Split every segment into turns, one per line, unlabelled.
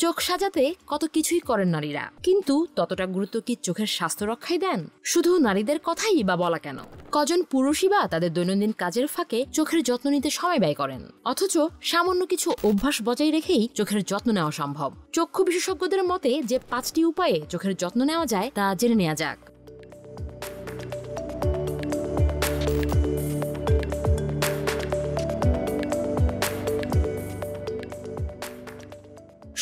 চোখ সাজাতে কত কিছুই করেন নারীরা, কিন্তু ততটা গুরুত্ব কি চোখের স্বাস্থ্য রক্ষায় দেন? শুধু নারীদের কথাই বা বলা কেন? কজন পুরুষই বা তাদের দৈনন্দিন কাজের ফাঁকে চোখের যত্ন নিতে সময় ব্যয় করেন? অথচ সামান্য কিছু অভ্যাস বজায় রেখেই চোখের যত্ন নেওয়া সম্ভব। চক্ষু বিশেষজ্ঞদের মতে যে 5টি উপায়ে চোখের যত্ন নেওয়া যায় তা জেনে নেওয়া যাক।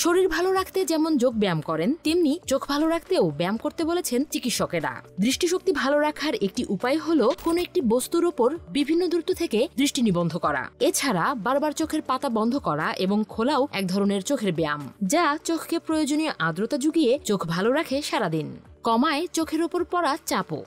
শরীর ভালো রাখতে যেমন যোগ ব্যায়াম করেন, তেমনি চোখ ভালো রাখতেও ব্যায়াম করতে বলেছেন চিকিৎসকেরা। দৃষ্টিশক্তি ভালো রাখার একটি উপায় হলো কোনো একটি বস্তুর উপর বিভিন্ন দূরত্ব থেকে দৃষ্টি নিবদ্ধ করা। এছাড়া বারবার চোখের পাতা বন্ধ করা এবং খোলাও এক ধরনের চোখের ব্যায়াম, যা চোখকে প্রয়োজনীয় আর্দ্রতা জুগিয়ে চোখ ভালো রাখে সারাদিন। কমায় চোখের ওপর পড়া চাপও।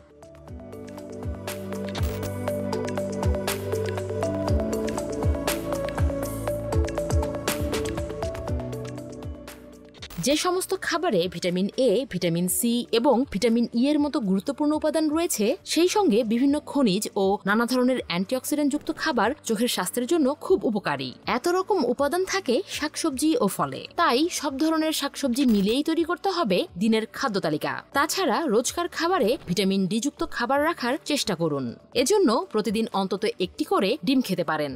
যে সমস্ত খাবারে ভিটামিন এ, ভিটামিন সি এবং ভিটামিন ই এর মতো গুরুত্বপূর্ণ উপাদান রয়েছে, সেই সঙ্গে বিভিন্ন খনিজ ও নানা ধরনের অ্যান্টিঅক্সিডেন্ট যুক্ত খাবার চোখের স্বাস্থ্যের জন্য খুব উপকারী। এত রকম উপাদান থাকে শাকসবজি ও ফলে, তাই সব ধরনের শাকসবজি মিলিয়েই তৈরি করতে হবে দিনের খাদ্য তালিকা। তাছাড়া রোজকার খাবারে ভিটামিন ডি যুক্ত খাবার রাখার চেষ্টা করুন। এজন্য প্রতিদিন অন্তত একটি করে ডিম খেতে পারেন।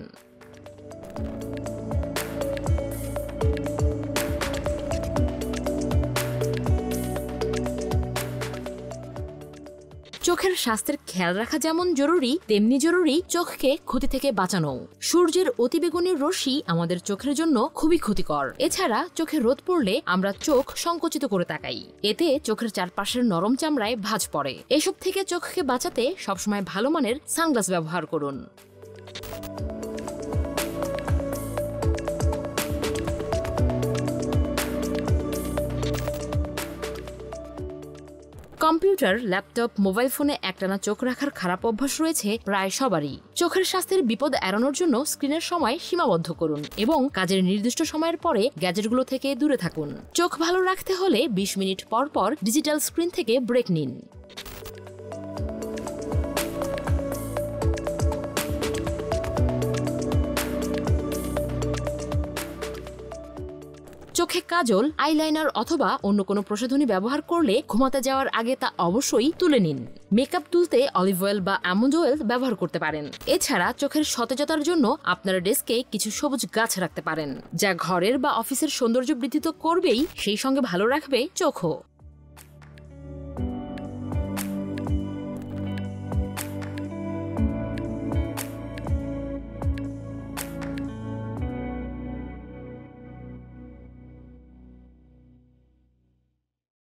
চোখের স্বাস্থ্যের খেয়াল রাখা যেমন জরুরি, তেমনি জরুরি চোখকে ক্ষতি থেকে বাঁচানো। সূর্যের অতিবেগুনি রশ্মি আমাদের চোখের জন্য খুবই ক্ষতিকর। এছাড়া চোখে রোদ পড়লে আমরা চোখ সংকুচিত করে তাকাই, এতে চোখের চারপাশের নরম চামড়ায় ভাঁজ পড়ে। এসব থেকে চোখকে বাঁচাতে সবসময় ভালো মানের সানগ্লাস ব্যবহার করুন। কম্পিউটার, ল্যাপটপ, মোবাইল ফোনে একটানা চোখ রাখার খারাপ অভ্যাস রয়েছে প্রায় সবারই। চোখের স্বাস্থ্যের বিপদ এড়ানোর জন্য স্ক্রিনের সময় সীমাবদ্ধ করুন এবং কাজের নির্দিষ্ট সময়ের পরে গ্যাজেটগুলো থেকে দূরে থাকুন। চোখ ভালো রাখতে হলে 20 মিনিট পর পর ডিজিটাল স্ক্রিন থেকে ব্রেক নিন। চোখে কাজল, আইলাইনার অথবা অন্য কোনো প্রসাধনী ব্যবহার করলে ঘুমাতে যাওয়ার আগে তা অবশ্যই তুলে নিন। মেকআপ তুলতে অলিভ অয়েল বা আমন্ড অয়েল ব্যবহার করতে পারেন। এছাড়া চোখের সতেজতার জন্য আপনার ডেস্কে কিছু সবুজ গাছ রাখতে পারেন, যা ঘরের বা অফিসের সৌন্দর্য বৃদ্ধি তো করবেই, সেই সঙ্গে ভালো রাখবে চোখও।